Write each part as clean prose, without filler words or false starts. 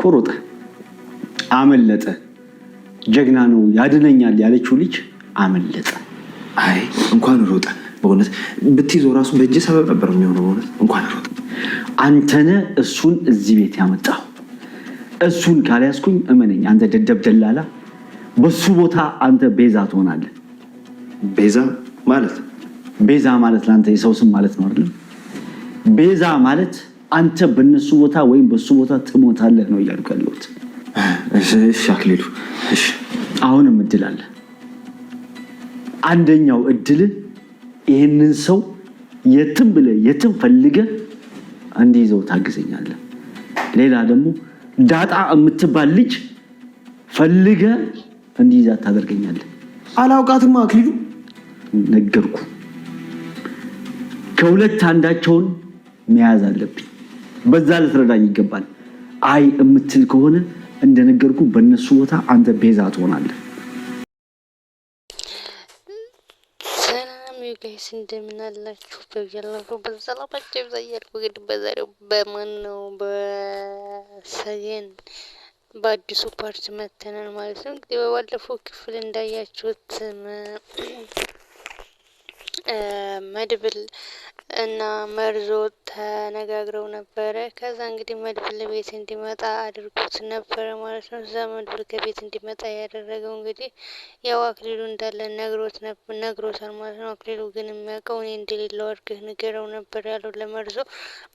እኮ ሮጠ፣ አመለጠ። ጀግና ነው ያድነኛል ያለችው ልጅ አመለጠ። አይ እንኳን ሮጠ። በእውነት ብትይዘው ራሱ በእጅ ሰበብ ነበር የሚሆነው። በእውነት እንኳን ሮጠ። አንተነ እሱን እዚህ ቤት ያመጣው። እሱን ካልያዝኩኝ እመነኝ አንተ ደደብ ደላላ፣ በሱ ቦታ አንተ ቤዛ ትሆናለህ። ቤዛ ማለት ለአንተ የሰው ስም ማለት ነው አይደል? ቤዛ ማለት አንተ በነሱ ቦታ ወይም በሱ ቦታ ትሞታለህ ነው እያልኩ ያለሁት። እሺ አክሊሉ፣ እሺ አሁንም እድል አለ። አንደኛው እድል ይሄንን ሰው የትም ብለህ የትም ፈልገህ እንዲይዘው ታግዘኛለህ። ሌላ ደግሞ ዳጣ የምትባል ልጅ ፈልገህ እንዲይዛት ታደርገኛለህ። አላውቃትም አክሊሉ። ነገርኩ። ከሁለት አንዳቸውን መያዝ አለብኝ። በዛ ልትረዳኝ ይገባል። አይ የምትል ከሆነ እንደነገርኩ በእነሱ ቦታ አንተ ቤዛ ትሆናለህ። ሰላም ጋይስ እንደምን አላችሁ? በያላችሁ በሰላማችሁ ይብዛ እያልኩ እንግዲህ በዛሬው በማን ነው በሰገን በአዲሱ ፓርት መተናል ማለት ነው። እንግዲህ በባለፈው ክፍል እንዳያችሁት መድብል እና መርዞ ተነጋግረው ነበረ። ከዛ እንግዲህ መድብል ቤት እንዲመጣ አድርጎት ነበረ ማለት ነው። እዛ መድብል ከቤት እንዲመጣ ያደረገው እንግዲህ ያው አክሊሉ እንዳለ ነግሮታል ማለት ነው። አክሊሉ ግን የሚያውቀው እኔ እንደሌለው አድርገህ ንገረው ነበር ያለው ለመርዞ።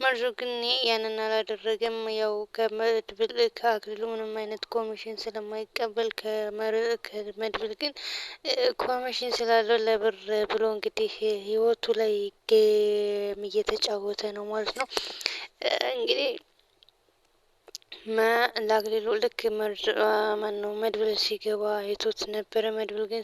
መርዞ ግን ያንን አላደረገም። ያው ከመድብል ከአክሊሉ ምንም አይነት ኮሚሽን ስለማይቀበል ከመድብል ግን ኮሚሽን ስላለው ለብር ብሎ እንግዲህ ህይወቱ ላይ እየተጫወተ ነው ማለት ነው። እንግዲህ ለአክሊሉ ልክ መድብል ሲገባ አይቶት ነበረ። መድብል ግን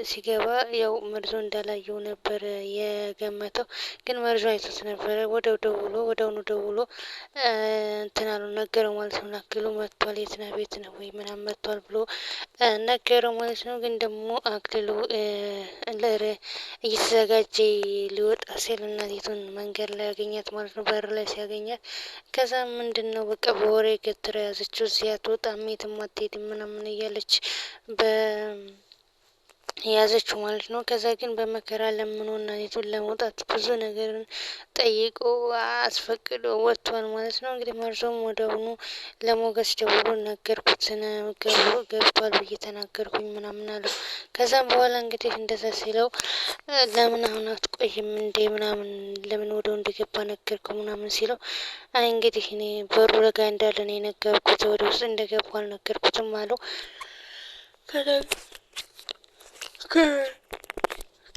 ሲገባ ያው መርዞ እንዳላየው ነበረ የገመተው። ግን መርዞ አይቶት ነበረ። ወደውኑ ደውሎ እንትናሉ ነገረው ማለት ነው። አክሊሉ መጥቷል፣ የት ነህ ቤት ነው ወይ ምናምን መጥቷል ብሎ ነገረው ማለት ነው። ግን ደግሞ አክሊሉ እየተዘጋጀ ሊወጣ ሲል እናቲቱን መንገድ ላይ ያገኛት ማለት ነው። በር ላይ ሲያገኛት ከዛ ምንድን ነው በቃ በወሬ ገትራ ያዘችው። እዚህ አትወጣም የትም አትሄድም ምናምን እያለች ያዘችው ማለት ነው። ከዛ ግን በመከራ ለምኖ እናቲቱን ለመውጣት ብዙ ነገርን ጠይቆ አስፈቅዶ ወጥቷል ማለት ነው። እንግዲህ መርዞም ወደውኑ ለሞገስ ደውሎ ነገርኩትን ገብቷል ብዬ ተናገርኩኝ ምናምን አለው። ከዛም በኋላ እንግዲህ እንደዛ ሲለው ለምን አሁን አትቆይም እንዴ ምናምን ለምን ወደው እንደገባ ነገርከው ምናምን ሲለው አይ እንግዲህ እኔ በሩ ለጋ እንዳለ ነው የነገርኩት፣ ወደ ውስጥ እንደገባ አልነገርኩትም አለው።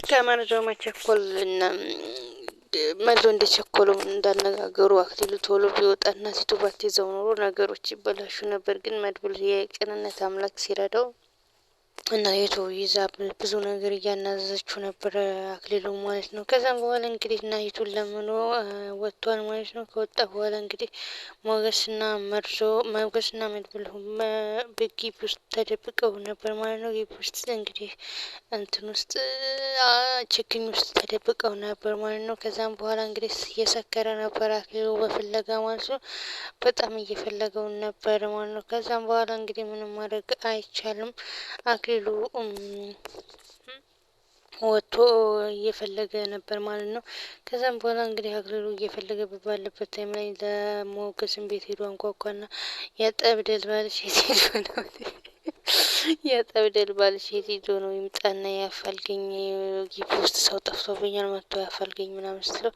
ከመርዞ መቸኮል እና መርዞ እንደቸኮለው እንዳነጋገሩ አክሊሉ ቶሎ ቢወጣ እናቲቱ ባትይዘው ኖሮ ነገሮች ይበላሹ ነበር። ግን መድብል የቅንነት አምላክ ሲረዳው እናቲቱ ይዛ ብዙ ነገር እያናዘዘችው ነበር አክሊሉ ማለት ነው። ከዛም በኋላ እንግዲህ እናቲቱን ለምኖ ወጥቷል ማለት ነው። ከወጣ በኋላ እንግዲህ ሞገስና መድብል በግቢ ውስጥ ተደብቀው ነበር ማለት ነው። ግቢ ውስጥ እንግዲህ እንትን ውስጥ ችግኝ ውስጥ ተደብቀው ነበር ማለት ነው። ከዛም በኋላ እንግዲህ እየሰከረ ነበር አክሊሉ በፍለጋ ማለት ነው። በጣም እየፈለገው ነበር ማለት ነው። ከዛም በኋላ እንግዲህ ምንም ማድረግ አይቻልም። አክሊሉ ወጥቶ እየፈለገ ነበር ማለት ነው። ከዛም በኋላ እንግዲህ አክሊሉ እየፈለገ ባለበት ታይም ላይ ለሞገስን ቤት ሄዶ አንኳኳና ያጠብደል ባልሽ የት ሄዶ ነው ይምጣና ያፋልገኝ፣ ግቢ ውስጥ ሰው ጠፍቶብኛል መጥቶ ያፋልገኝ ምናምን ስትለው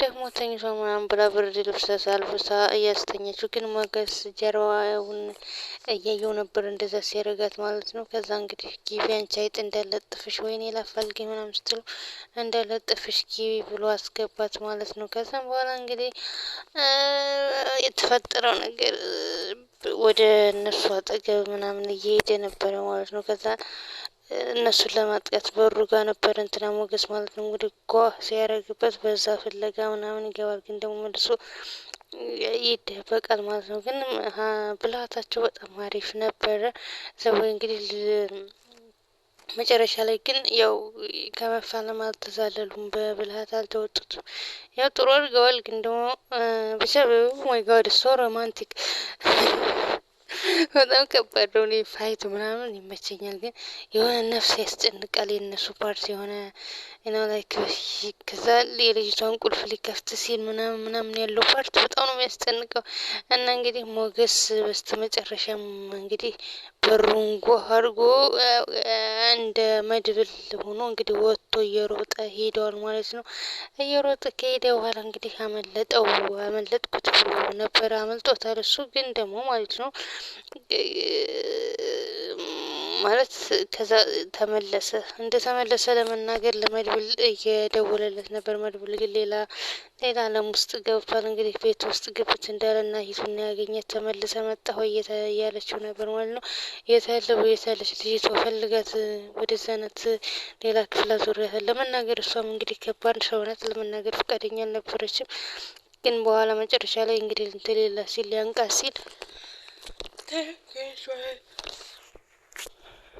ደግሞ ተኝቷ ምናምን ብላ ብርድ ልብስ አልብሳ እያስተኛችው፣ ግን ሞገስ ጀርባውን እያየው ነበር እንደዛ ሲያረጋት ማለት ነው። ከዛ እንግዲህ ግቢ አንቺ አይጥ እንዳለጥፍሽ ወይኔ ላፋልገኝ ምናምን ስትለው እንዳለጥፍሽ ግቢ ብሎ አስገባት ማለት ነው። ከዛም በኋላ እንግዲህ የተፈጠረው ነገር ወደ እነሱ አጠገብ ምናምን እየሄደ ነበረ ማለት ነው። ከዛ እነሱን ለማጥቃት በሩ ጋር ነበር እንትና ሞገስ ማለት ነው። እንግዲህ ሲያደርግበት በዛ ፍለጋ ምናምን ይገባል። ግን ደግሞ መልሶ ይደበቃል ማለት ነው። ግን ብልሃታቸው በጣም አሪፍ ነበረ። ዘወይ እንግዲህ መጨረሻ ላይ ግን ያው ከመፋለም አልተዛለሉም፣ በብልሃት አልተወጡትም። ያው ጥሩ አድርገዋል። ግን ደግሞ ብቻ ማይ ጋድ ሶ ሮማንቲክ በጣም ከባድ ነው። እኔ ፋይት ምናምን ይመቸኛል፣ ግን የሆነ ነፍስ ያስጨንቃል የእነሱ ፓርት የሆነ ነው ላይ ከዛ የልጅቷን ቁልፍ ሊከፍት ሲል ምናምን ያለው ፓርት በጣም ነው የሚያስጨንቀው። እና እንግዲህ ሞገስ በስተመጨረሻም እንግዲህ በሩን ጎ አድርጎ እንደ መድብል ሆኖ እንግዲህ ወጥቶ እየሮጠ ሄደዋል ማለት ነው። እየሮጠ ከሄደ በኋላ እንግዲህ አመለጥኩት ብሎ ነበረ። አመልጦታል እሱ ግን ደግሞ ማለት ነው ማለት ከዛ ተመለሰ። እንደተመለሰ ለመናገር ለመድብል እየደወለለት ነበር። መድብል ግን ሌላ ዓለም ውስጥ ገብቷል። እንግዲህ ቤት ውስጥ ግብት እንዳለና ሂቱን ያገኘት ተመልሰ መጣሁ እያለችው ነበር ማለት ነው። የታለች ልጅቷ ፈልጋት ወደዛ ናት ሌላ ክፍል አዙሪያታል ለመናገር። እሷም እንግዲህ ከባድ ሰው ናት፣ ለመናገር ፈቃደኛ አልነበረችም። ግን በኋላ መጨረሻ ላይ እንግዲህ እንትን ሌላ ሲል ሊያንቃ ሲል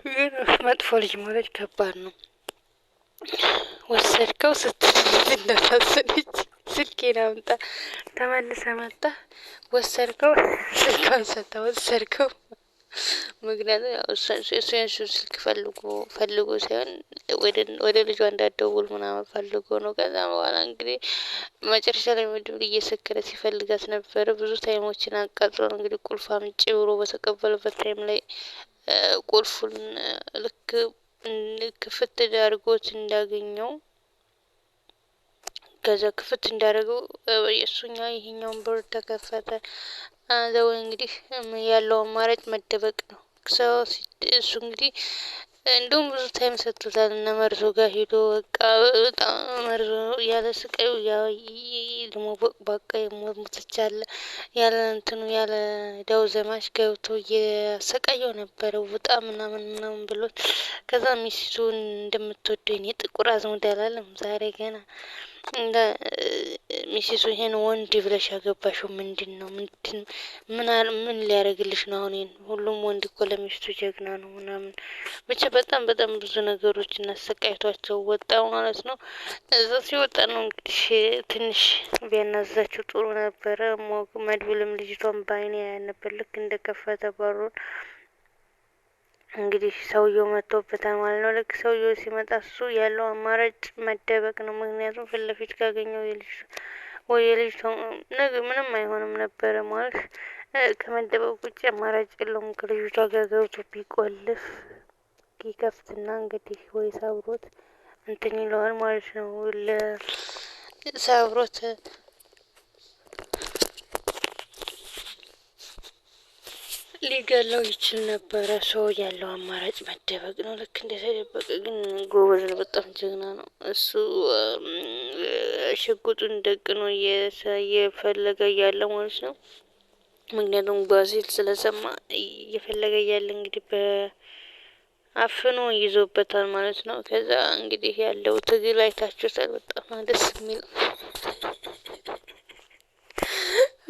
ግን መጥፎ ልጅ ማለት ከባድ ነው። ወሰድከው ስትል እንዳታሰለች ስልኬን አምጣ ተመልሰ መጣ ወሰድከው ስልኳን ሰታ ወሰድከው። ምክንያቱም ያው እሱ ስልክ ፈልጎ ሳይሆን ወደ ልጇ እንዳትደውል ምናምን ፈልጎ ነው። ከዛ በኋላ እንግዲህ መጨረሻ ላይ መድብል እየሰከረ ሲፈልጋት ነበረ። ብዙ ታይሞችን አቃጥሎ ነው እንግዲህ ቁልፍ አምጪ ብሎ በተቀበለበት ታይም ላይ ቁልፉን ልክ ክፍት ዳርጎት እንዳገኘው ከዛ ክፍት እንዳደረገው የእሱኛው ይሄኛውን በር ተከፈተ። ዘው እንግዲህ ያለው አማራጭ መደበቅ ነው። እሱ እንግዲህ እንደውም ብዙ ታይም ሰጥቶታል። እነ መርዞ ጋር ሄዶ በቃ በጣም መርዞ ያለ ስቃዩ ደግሞ በቃ የሞተቻለ ያለ እንትኑ ያለ ዳው ዘማች ገብቶ እየሰቃየው ነበረ ውጣ ምናምን ብሎት። ከዛ ሚስቱን እንደምትወደው እኔ ጥቁር አዝሙድ አላለም ዛሬ ገና እንደ ሚስቱ ይሄን ወንድ ብለሽ ያገባሽው ምንድን ነው? ምን ሊያደርግልሽ ነው? አሁን ሁሉም ወንድ እኮ ለሚስቱ ጀግና ነው ምናምን ብቻ በጣም ብዙ ነገሮች እናሰቃይቷቸው ወጣ ማለት ነው። እዛ ሲወጣ ነው እንግዲህ ትንሽ ቢያናዛቸው ጥሩ ነበረ። መድብልም ልጅቷን በአይኔ ነበር ልክ እንደከፈተ በሩን እንግዲህ ሰውየው መጥቶበታል ማለት ነው። ልክ ሰውየው ሲመጣ እሱ ያለው አማራጭ መደበቅ ነው። ምክንያቱም ፊት ለፊት ካገኘው የልጅቷ ነገር ምንም አይሆንም ነበረ ማለት ከመደበቅ ውጭ አማራጭ የለውም። ከልጅቷ ጋር ገብቶ ቢቆልፍ ይከፍትና እንግዲህ ወይ ሳብሮት እንትን ይለዋል ማለት ነው። ሳብሮት ሊገለው ይችል ነበረ። ሰው ያለው አማራጭ መደበቅ ነው። ልክ እንደተደበቀ ግን ጎበዝ ነው፣ በጣም ጀግና ነው እሱ። ሽጉጡን ደቅኖ እየፈለገ እያለ ማለት ነው። ምክንያቱም ባሲል ስለሰማ እየፈለገ እያለ እንግዲህ አፍኖ ይዞበታል ማለት ነው። ከዛ እንግዲህ ያለው ትግል አይታችሁታል። በጣም ደስ የሚል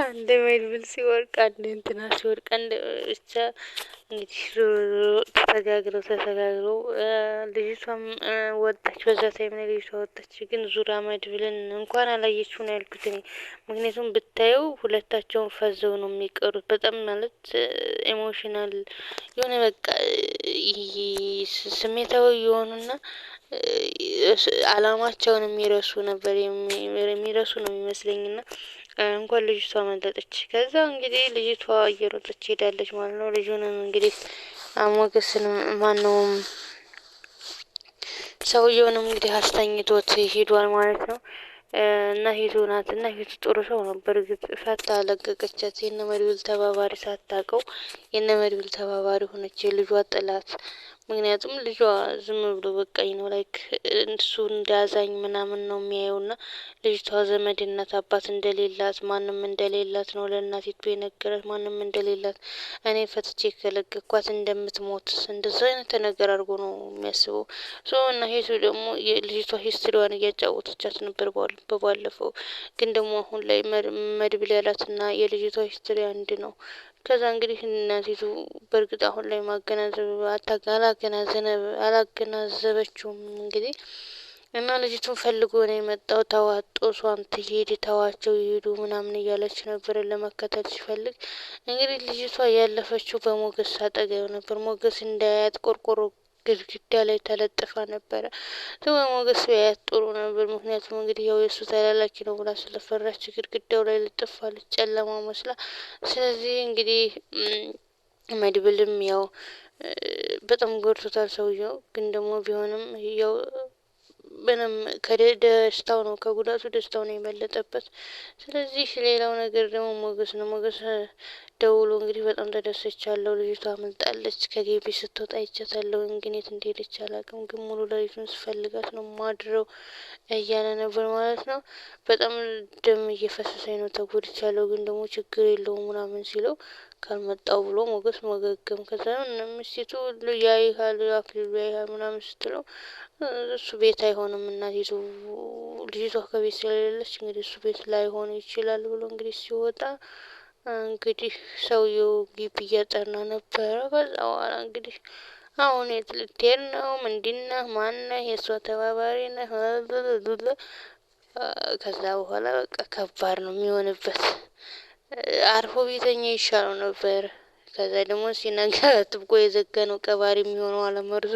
አንድ መድብል ሲወርቅ አንድ እንትና ሲወርቅ አንድ ብቻ እንግዲህ ተተጋግረው ልጅቷም ወጣች። በዛ ታይም ላይ ልጅቷ ወጣች። ግን ዙራ መድብልን እንኳን አላየችው ነው ያልኩት እኔ። ምክንያቱም ብታየው ሁለታቸውን ፈዘው ነው የሚቀሩት። በጣም ማለት ኢሞሽናል የሆነ በቃ ስሜታዊ የሆኑና አላማቸውን የሚረሱ ነው የሚመስለኝና እንኳን ልጅቷ መለጠች። ከዛ እንግዲህ ልጅቷ እየሮጠች ሄዳለች ማለት ነው። ልጁንም እንግዲህ ሞገስን ማነውም ሰውየውንም እንግዲህ አስተኝቶት ሄዷል ማለት ነው። እና ሂቱ ናት እና ሂቱ ጥሩ ሰው ነበር። ግጥ ፈታ ለቀቀቻት። የነ መድብል ተባባሪ ሳታውቀው የነ መድብል ተባባሪ ሆነች የልጇ ጥላት። ምክንያቱም ልጇ ዝም ብሎ በቃኝ ነው ላይክ እሱ እንዳዛኝ ምናምን ነው የሚያየውና ልጅቷ ዘመድ እናት አባት እንደሌላት ማንም እንደሌላት ነው ለእናቲቱ የነገራት። ማንም እንደሌላት እኔ ፈትቼ ከለቀኳት እንደምትሞት እንደዛ አይነት ነገር አድርጎ ነው የሚያስበው። እና ሄቱ ደግሞ የልጅቷ ሂስትሪዋን እያጫወተቻት ነበር በባለፈው። ግን ደግሞ አሁን ላይ መድብል ያላትና የልጅቷ ሂስትሪ አንድ ነው። ከዛ እንግዲህ እናቲቱ በእርግጥ አሁን ላይ ማገናዘብ አላገናዘበችውም እንግዲህ እና ልጅቱን ፈልጎ ነው የመጣው። ተዋጦ እሷም ትሄድ ተዋቸው ይሄዱ ምናምን እያለች ነበር ለመከተል ሲፈልግ እንግዲህ ልጅቷ ያለፈችው በሞገስ አጠገብ ነበር። ሞገስ እንዳያት ቆርቆሮ ግድግዳ ላይ ተለጥፋ ነበረ። ሞገስ ቢያያት ጥሩ ነበር። ምክንያቱም እንግዲህ ያው የእሱ ተላላኪ ነው ብላ ስለፈራች ግድግዳው ላይ ልጥፋለች ጨለማ መስላ። ስለዚህ እንግዲህ መድብልም ያው በጣም ጎድቶታል ሰውየው። ግን ደግሞ ቢሆንም ያው ምንም ከደስታው ነው ከጉዳቱ ደስታው ነው የበለጠበት። ስለዚህ ሌላው ነገር ደግሞ ሞገስ ነው። ሞገስ ደውሎ እንግዲህ በጣም ተደሰቻለሁ፣ ልጅቷ አመልጣለች፣ ከግቢ ስትወጣ አይቻታለሁ፣ ግን የት እንደሄደች አላውቅም፣ ግን ሙሉ ሌሊቱን ስፈልጋት ነው ማድረው እያለ ነበር ማለት ነው። በጣም ደም እየፈሰሰኝ ነው፣ ተጎድቻለሁ፣ ግን ደግሞ ችግር የለውም ምናምን ሲለው ካልመጣው ብሎ ሞገስ መገገም። ከዛ ሚስቲቱ ያይሃል አክሊሉ ያይሃል ምናምን ስትለው እሱ ቤት አይሆንም እናቲቱ ልጅቷ ከቤት ስለሌለች እንግዲህ እሱ ቤት ላይሆን ይችላል ብሎ እንግዲህ ሲወጣ እንግዲህ ሰውየው ግቢ እያጠና ነበረ። ከዛ በኋላ እንግዲህ አሁን የት ልትሄድ ነው? ምንድነህ? ማነህ? የእሷ ተባባሪ ነህ? ከዛ በኋላ በቃ ከባድ ነው የሚሆንበት። አርፎ ቤተኛ ይሻለው ነበር። ከዛ ደግሞ ሲነጋ ጥብቆ የዘጋ ነው ቀባሪ የሚሆነው አለመርዙ